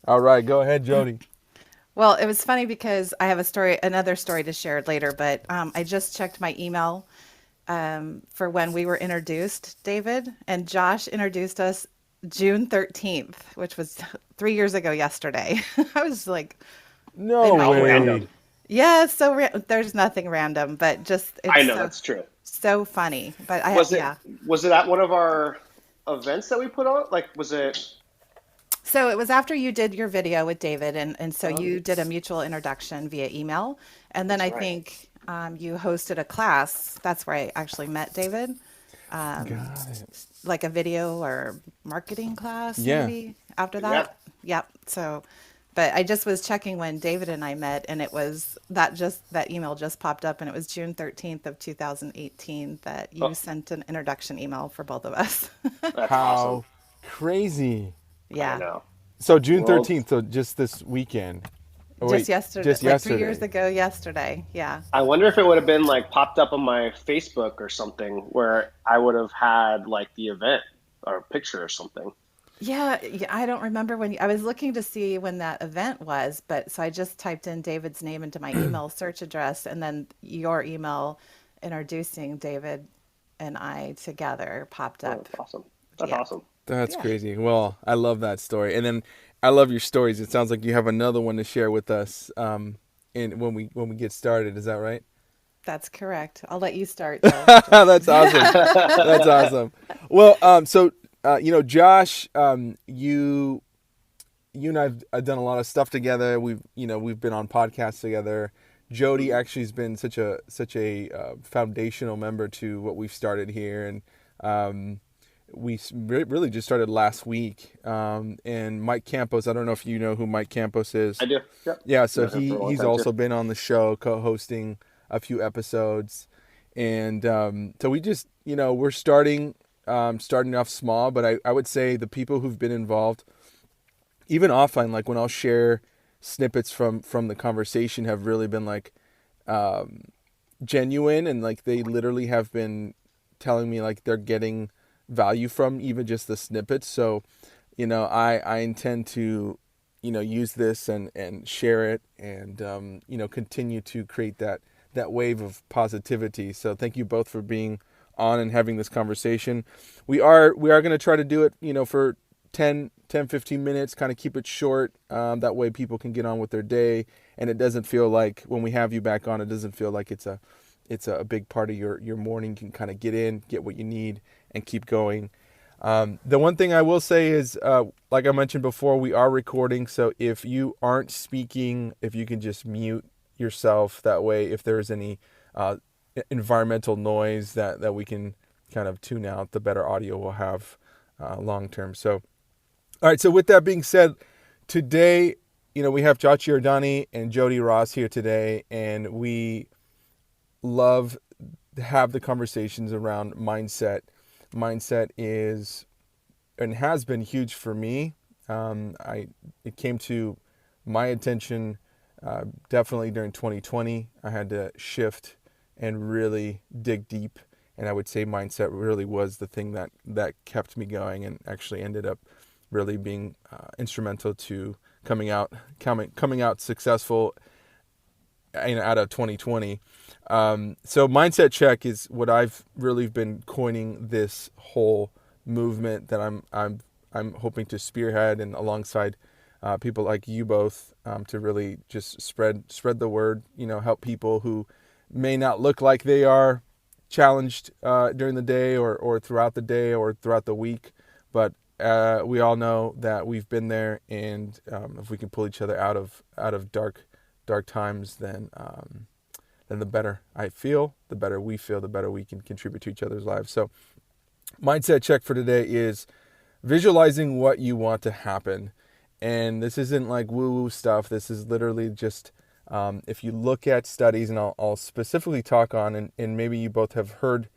All right, go ahead, Jodi. Well, it was funny because I have another story to share later, but I just checked my email for when we were introduced, David, and Josh introduced us June 13th, which was 3 years ago yesterday. I was like in No my How email. way. random. Yeah, there's nothing random, but just I it's know that's true. so funny. But Was it yeah. was it at one of our events that we put on? Like, was it? So it was after you did your video with David, and so Oh, you did a mutual introduction via email. And then that's I right. think you hosted a class. That's where I actually met David, Got it. like a video or marketing class, Yeah. maybe after Yeah. that. Yep. So, but I just was checking when David and I met, and it was that email just popped up, and it was June 13th of 2018 that you Oh, sent an introduction email for both of us. that's awesome. How crazy. I Yeah. know. So June Well, 13th, so just this weekend. Oh, Just wait, yesterday, just like 3 years yesterday. ago yesterday. Yeah. I wonder if it would have been like popped up on my Facebook or something where I would have had like the event or a picture or something. Yeah, I don't remember I was looking to see when that event was, but so I just typed in David's name into my email search address and then your email introducing David and I together popped Oh, up. that's awesome. That's Yeah. awesome. That's Yeah. crazy. Well, I love that story. And then I love your stories. It sounds like you have another one to share with us in when we get started. Is that right? That's correct. I'll let you start though. That's awesome. That's awesome. Well, Josh, you and I've done a lot of stuff together. We've been on podcasts together. Jodi Mhm. actually has been such a foundational member to what we've started here, and really just started last week. And Mike Campos, I don't know if you know who Mike Campos is. I do. Yep. Yeah, so Known him for he a long he's time too. also been on the show, co-hosting a few episodes, and so we just we're starting off small, but I would say the people who've been involved, even offline, like when I'll share snippets from the conversation, have really been like genuine, and like they literally have been telling me like they're getting value from even just the snippets. So I intend to use this and share it, and continue to create that wave of positivity. So thank you both for being on and having this conversation. We are going to try to do it for 10, 15 minutes, kind of keep it short. That way people can get on with their day, and it doesn't feel like when we have you back on, it doesn't feel like it's a big part of your morning. You can kind of get in, get what you need, and keep going. The one thing I will say is, like I mentioned before, we are recording. So if you aren't speaking, if you can just mute yourself, that way, if there's any uh, environmental noise that we can kind of tune out, the better audio we'll have long term. So, all right. So with that being said, today, we have Giordani and Jodi Ross here today, and we love to have the conversations around mindset. Mindset is and has been huge for me. It came to my attention definitely during 2020. I had to shift and really dig deep, and I would say mindset really was the thing that kept me going, and actually ended up really being instrumental to coming out successful out of 2020. So mindset check is what I've really been coining this whole movement that I'm hoping to spearhead, and alongside people like you both, to really just spread the word. Help people who may not look like they are challenged during the day, or throughout the day, or throughout the week, but we all know that we've been there, and if we can pull each other out of dark times, then the better I feel, the better we feel, the better we can contribute to each other's lives. So, mindset check for today is visualizing what you want to happen. And this isn't like woo woo stuff. This is literally just, if you look at studies, and I'll specifically talk on, and maybe you both have heard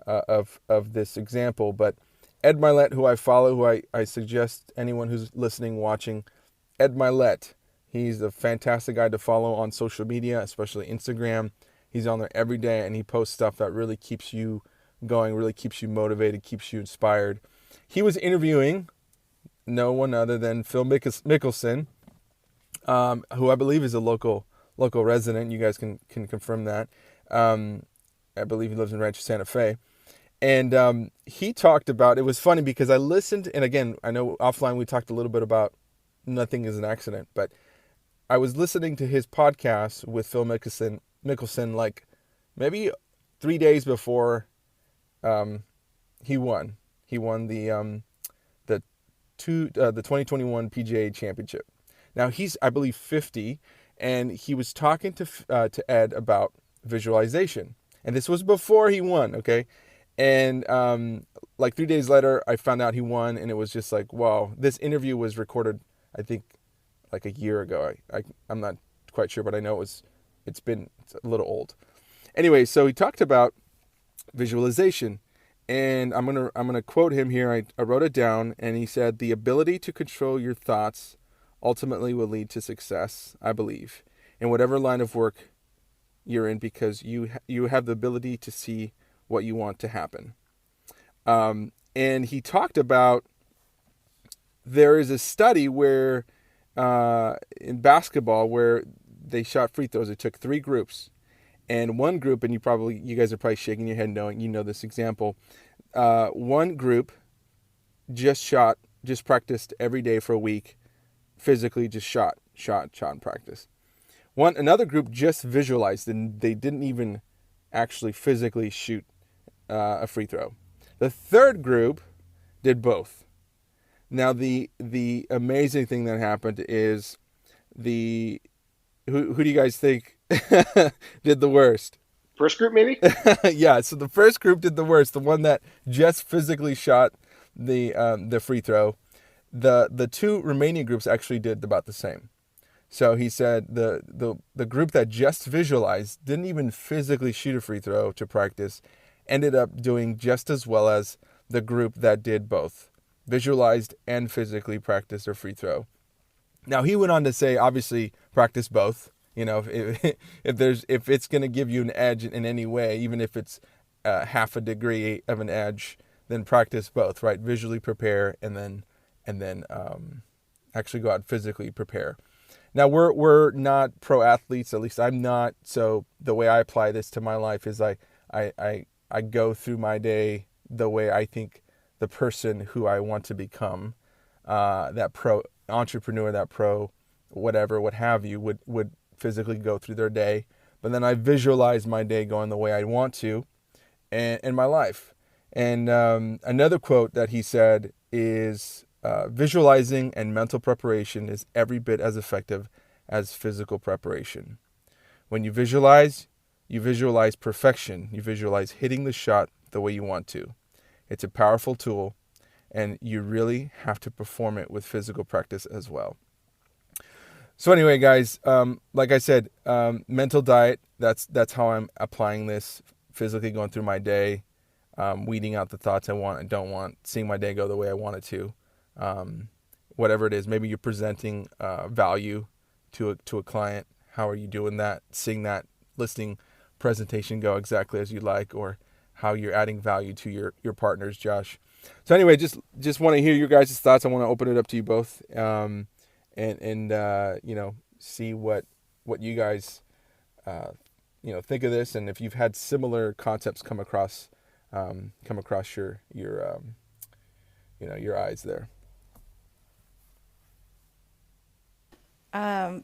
of this example, but Ed Mylett, who I follow, who I suggest anyone who's listening, watching, Ed Mylett. He's a fantastic guy to follow on social media, especially Instagram. He's on there every day, and he posts stuff that really keeps you going, really keeps you motivated, keeps you inspired. He was interviewing no one other than Phil Mickelson, who I believe is a local resident. You guys can confirm that. I believe he lives in Rancho Santa Fe. And he talked about, it was funny because I listened, and again, I know offline we talked a little bit about nothing is an accident, but I was listening to his podcast with Phil Mickelson like maybe 3 days before he won. He won the 2021 PGA Championship. Now he's, I believe, 50, and he was talking to Ed about visualization, and this was before he won. Okay. And like 3 days later, I found out he won, and it was just like, wow. This interview was recorded, I think, like a year ago. I'm not quite sure, but I know it's a little old. Anyway, so he talked about visualization, and I'm gonna quote him here. I wrote it down, and he said, "The ability to control your thoughts ultimately will lead to success, I believe, in whatever line of work you're in, because you have the ability to see what you want to happen." And he talked about, there is a study where in basketball where they shot free throws. It took 3 groups, and one group, and you guys are probably shaking your head knowing you know this example. One group just practiced every day for a week, physically just shot and practice. Another group just visualized, and they didn't even actually physically shoot a free throw. The third group did both. Now the amazing thing that happened is who do you guys think did the worst? First group, maybe? Yeah, so the first group did the worst, the one that just physically shot the free throw. The 2 remaining groups actually did about the same. So he said the group that just visualized, didn't even physically shoot a free throw to practice, ended up doing just as well as the group that did both, visualized and physically practiced their free throw. Now he went on to say, obviously practice both. You know, if it's going to give you an edge in any way, even if it's half a degree of an edge, then practice both, right? Visually prepare and then actually go out and physically prepare. Now we're not pro athletes, at least I'm not. So the way I apply this to my life is I go through my day the way I think the person who I want to become, that pro entrepreneur, that pro whatever, what have you, would physically go through their day. But then I visualize my day going the way I want to in my life. And another quote that he said is, visualizing and mental preparation is every bit as effective as physical preparation. When you visualize perfection. You visualize hitting the shot the way you want to. It's a powerful tool, and you really have to perform it with physical practice as well. So anyway, guys, like I said, mental diet, that's how I'm applying this, physically going through my day, weeding out the thoughts I want and don't want, seeing my day go the way I want it to. Whatever it is, maybe you're presenting value to a client. How are you doing that? Seeing that listing presentation go exactly as you like, or how you're adding value to your partners, Josh. So anyway, just want to hear your guys' thoughts. I want to open it up to you both, and see what you guys think of this, and if you've had similar concepts come across your eyes there.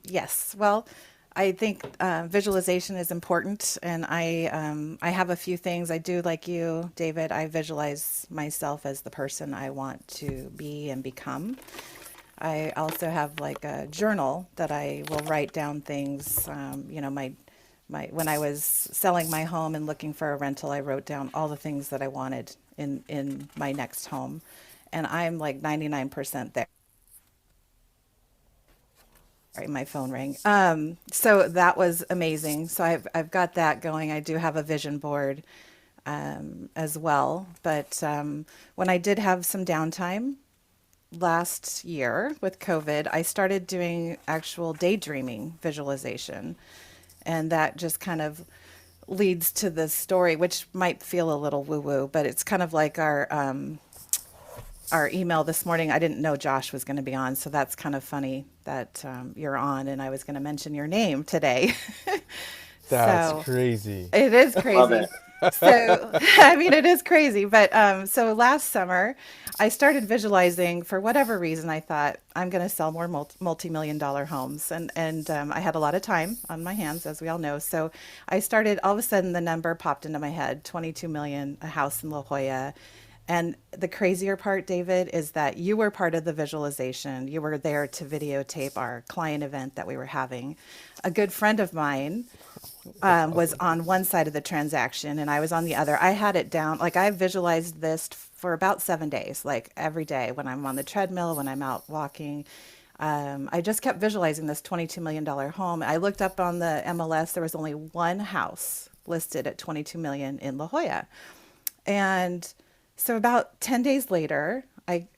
Yes. Well, I think visualization is important, and I have a few things. I do, like you, David. I visualize myself as the person I want to be and become. I also have like a journal that I will write down things. My when I was selling my home and looking for a rental, I wrote down all the things that I wanted in my next home, and I'm like 99% there. Sorry, my phone rang. So that was amazing. So I've got that going. I do have a vision board as well. But when I did have some downtime last year with COVID, I started doing actual daydreaming visualization. And that just kind of leads to the story, which might feel a little woo-woo, but it's kind of like our email this morning. I didn't know Josh was going to be on, so that's kind of funny that you're on, and I was going to mention your name today. That's So crazy. it is Love it. crazy. So, I mean, it is crazy. But so last summer, I started visualizing for whatever reason. I thought I'm going to sell more multi-million dollar homes, and I had a lot of time on my hands, as we all know. So I started. All of a sudden, the number popped into my head: 22 million, a house in La Jolla. And the crazier part, David, is that you were part of the visualization. You were there to videotape our client event that we were having. A good friend of mine That's was awesome. on one side of the transaction and I was on the other. I had it down, like I visualized this for about 7 days, like every day when I'm on the treadmill, when I'm out walking. I just kept visualizing this $22 million home. I looked up on the MLS, there was only one house listed at 22 million in La Jolla. And so about 10 days later,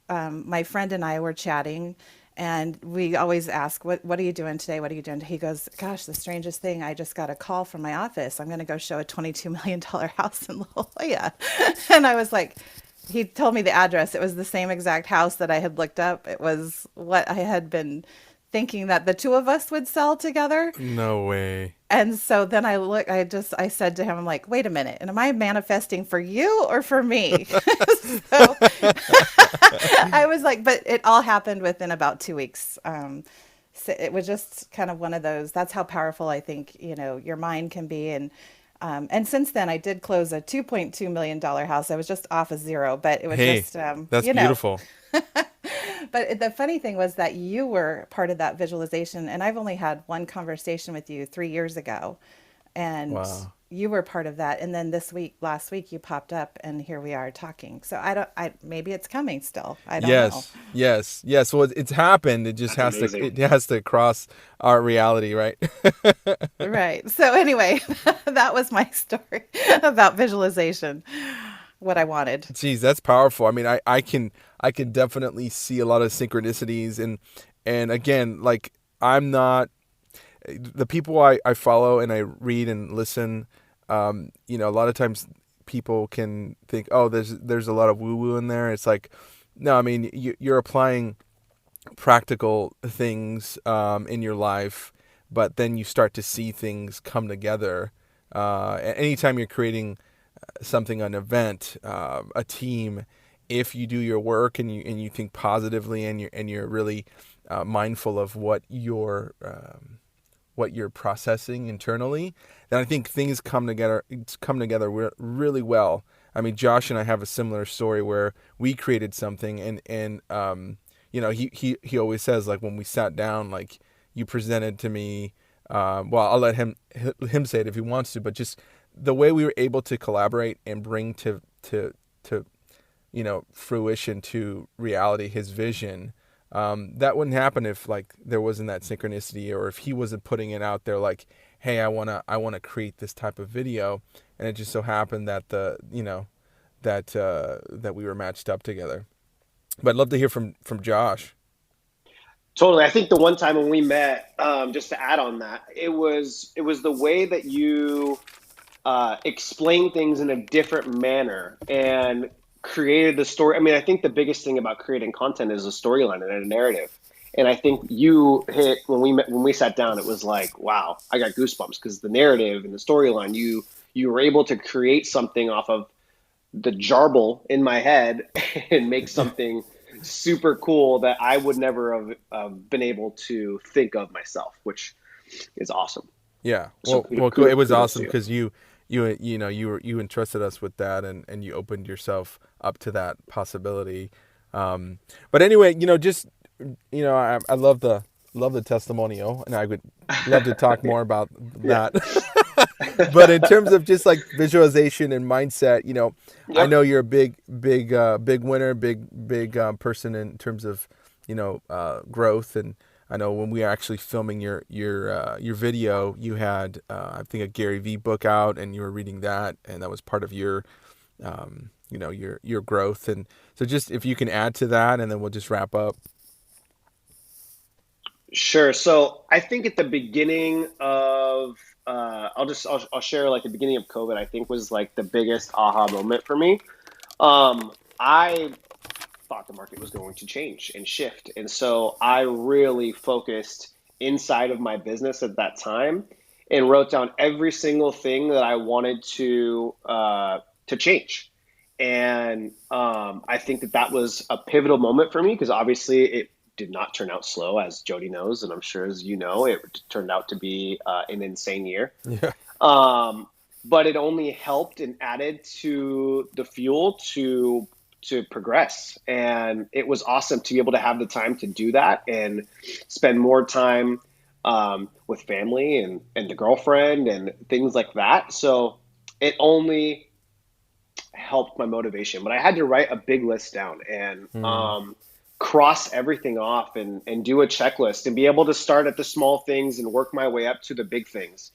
my friend and I were chatting, and we always ask, what are you doing today? What are you doing? He goes, gosh, the strangest thing, I just got a call from my office. I'm going to go show a $22 million house in La Jolla. And I was like, he told me the address. It was the same exact house that I had looked up. It was what I had been thinking that the two of us would sell together. No way. And so then I said to him, I'm like, wait a minute, and am I manifesting for you or for me? So I was like, but it all happened within about 2 weeks. So it was just kind of one of those, that's how powerful I think, your mind can be. And since then I did close a $2.2 million house. I was just off a zero, but it was Hey, just, that's beautiful. but the funny thing was that you were part of that visualization, and I've only had one conversation with you 3 years ago, and Wow. you were part of that. And then last week, you popped up, and here we are talking. So maybe it's coming still. I don't know. Yes, yes, yes. Well, it's happened. It just That's has to. amazing. It has to cross our reality, right? Right. So anyway, that was my story about visualization, what I wanted. Geez, that's powerful. I mean, I can definitely see a lot of synchronicities, and again, like I'm not the people I follow and I read and listen. A lot of times people can think, oh, there's a lot of woo woo in there. It's like, no, I mean, you're applying practical things in your life, but then you start to see things come together. Anytime you're creating something, an event, a team, if you do your work and you think positively and you're really mindful of what you're processing internally, then I think things come together really well. I mean, Josh and I have a similar story where we created something, and he always says, like, when we sat down, like, you presented to me. Well, I'll let him say it if he wants to, but just the way we were able to collaborate and bring to fruition, to reality, his vision. That wouldn't happen if, like, there wasn't that synchronicity, or if he wasn't putting it out there like, hey, I wanna create this type of video, and it just so happened that that we were matched up together. But I'd love to hear from Josh. Totally. I think the one time when we met, just to add on that, it was the way that you explain things in a different manner and created the story. I mean, I think the biggest thing about creating content is a storyline and a narrative. And I think you hit when we sat down, it was like, wow, I got goosebumps because the narrative and the storyline, you were able to create something off of the jarble in my head and make something super cool that I would never have been able to think of myself, which is awesome. Yeah. So Well, cool. It was kudos to awesome you. because you entrusted us with that, and you opened yourself up to that possibility. But anyway, just I love the testimonial, and I would love to talk more about Yeah. that. But in terms of just like visualization and mindset, I Yep. know you're a big winner, big person in terms of growth. And I know when we were actually filming your video, you had I think a Gary V book out, and you were reading that, and that was part of your your growth. And so just if you can add to that, and then we'll just wrap up. Sure. So I think at the beginning of I'll share like the beginning of COVID, I think was like the biggest aha moment for me. I thought the market was going to change and shift. And so I really focused inside of my business at that time and wrote down every single thing that I wanted to change. And I think that that was a pivotal moment for me because obviously it did not turn out slow, as Jodi knows, and I'm sure as you know, it turned out to be an insane year. Yeah. Um, but it only helped and added to the fuel to progress. And it was awesome to be able to have the time to do that and spend more time with family and the girlfriend and things like that. So it only helped my motivation. But I had to write a big list down and Hmm. cross everything off and do a checklist and be able to start at the small things and work my way up to the big things.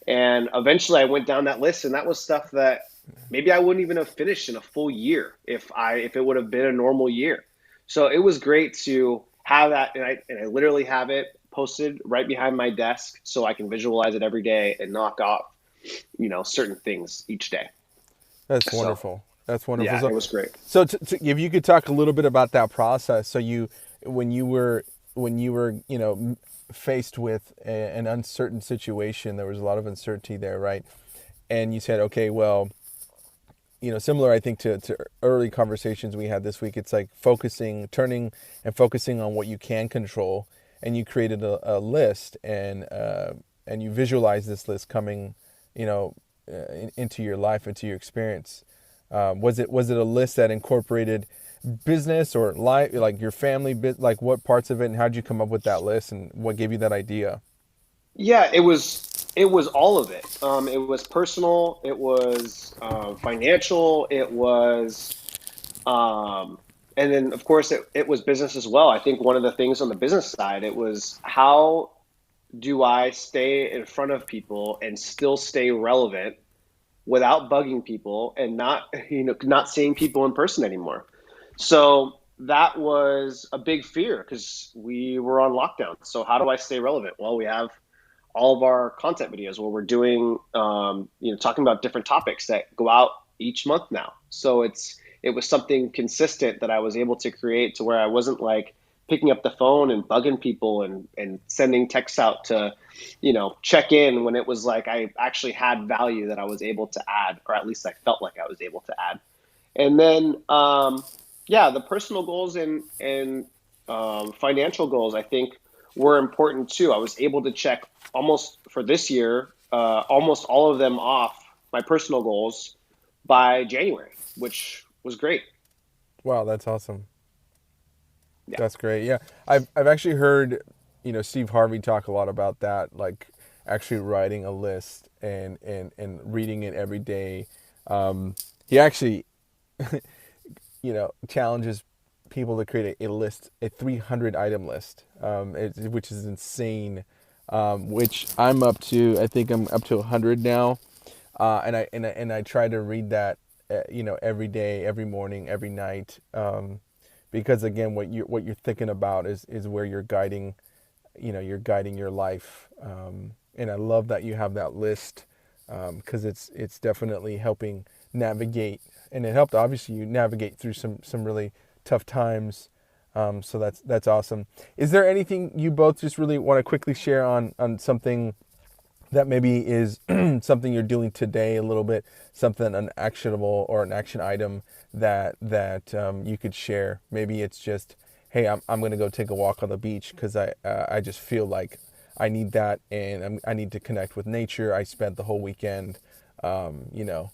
And eventually I went down that list, and that was stuff that maybe I wouldn't even have finished in a full year if it would have been a normal year. So it was great to have that, and I literally have it posted right behind my desk so I can visualize it every day and knock off, certain things each day. That's So wonderful. That's wonderful. yeah, So, it was great. if you could talk a little bit about that process. So when you were, faced with an uncertain situation, there was a lot of uncertainty there, right? And you said, okay, well, similar, I think, to early conversations we had this week, it's like turning and focusing on what you can control. And you created a list, and you visualize this list coming, into your life, into your experience. Was it a list that incorporated business or life, like your family bit, like what parts of it, and how did you come up with that list, and what gave you that idea? Yeah, it was all of it. It was personal, it was financial, it was um, and then of course it was business as well. I think one of the things on the business side, it was how do I stay in front of people and still stay relevant without bugging people and not seeing people in person anymore. So that was a big fear because we were on lockdown. So how do I stay relevant? Well, we have all of our content videos where we're doing, talking about different topics that go out each month now. So it was something consistent that I was able to create to where I wasn't like picking up the phone and bugging people and sending texts out to, check in when it was like I actually had value that I was able to add, or at least I felt like I was able to add. And then, yeah, the personal goals and financial goals, I think, were important too. I was able to check almost for this year, almost all of them off my personal goals by January, which was great. Wow, that's awesome. Yeah. That's great. Yeah, I've actually heard, Steve Harvey talk a lot about that, like actually writing a list and reading it every day. He actually, challenges people to create a list, a 300 item list, which is insane. Which I'm up to. I think I'm up to 100 now, and I try to read that, every day, every morning, every night, because again, what you're thinking about is where you're guiding, you're guiding your life. And I love that you have that list, because it's definitely helping navigate, and it helped obviously you navigate through some really tough times. So that's awesome. Is there anything you both just really want to quickly share on something that maybe is something you're doing today a little bit, something an actionable or an action item that you could share? Maybe it's just, hey, I'm going to go take a walk on the beach because I just feel like I need that, and I need to connect with nature. I spent the whole weekend, um, you know,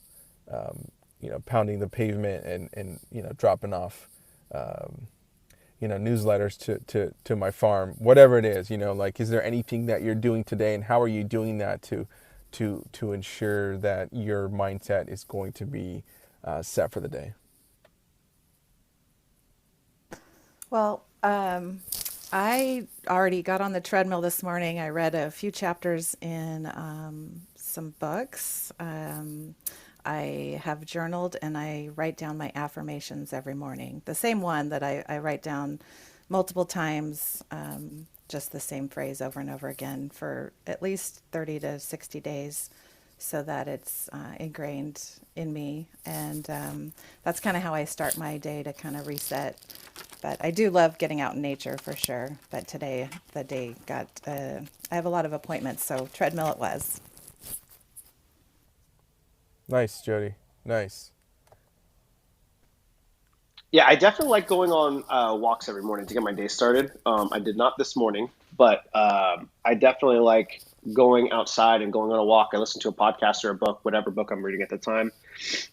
pounding the pavement and dropping off, um, newsletters to my farm, whatever it is, like, is there anything that you're doing today, and how are you doing that to ensure that your mindset is going to be set for the day? Well, I already got on the treadmill this morning. I read a few chapters in some books. I have journaled and I write down my affirmations every morning. The same one that I write down multiple times, just the same phrase over and over again for at least 30 to 60 days. so that it's ingrained in me. And that's kind of how I start my day to kind of reset. But I do love getting out in nature for sure. But today, the day got, I have a lot of appointments, so treadmill it was. Nice, Jodi. Nice. Yeah, I definitely like going on walks every morning to get my day started. I did not this morning, but I definitely like going outside and going on a walk. I listen to a podcast or a book, whatever book I'm reading at the time,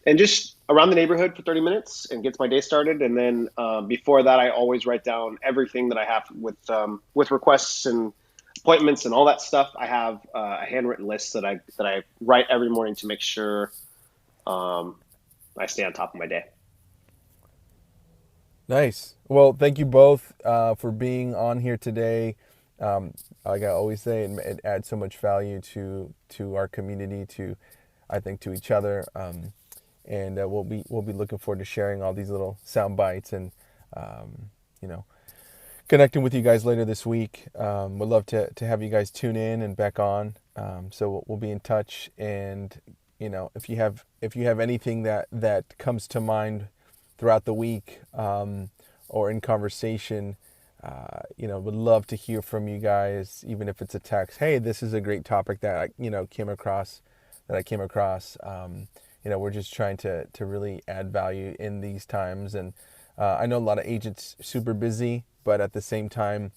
and just around the neighborhood for 30 minutes and gets my day started. And then before that, I always write down everything that I have with requests and appointments and all that stuff. I have a handwritten list that I write every morning to make sure um, I stay on top of my day. Nice. Well, thank you both for being on here today. Like I always say, it adds so much value to our community, to I think to each other, and we'll be looking forward to sharing all these little sound bites and you know connecting with you guys later this week. Would love to have you guys tune in and back on. So we'll be in touch, and if you have anything that comes to mind throughout the week or in conversation, would love to hear from you guys, even if it's a text. Hey, this is a great topic that I came across. We're just trying to really add value in these times, and I know a lot of agents super busy, but at the same time,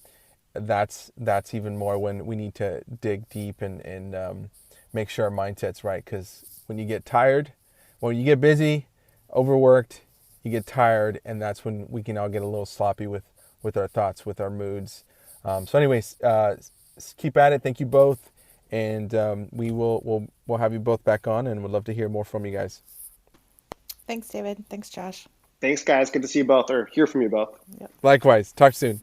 that's even more when we need to dig deep and make sure our mindset's right. Because when you get tired, when you get busy, overworked, you get tired, and that's when we can all get a little sloppy with our thoughts, with our moods. So anyways, keep at it. Thank you both. And we'll have you both back on, and would love to hear more from you guys. Thanks, David. Thanks, Josh. Thanks, guys. Good to see you both or hear from you both. Yep. Likewise. Talk soon.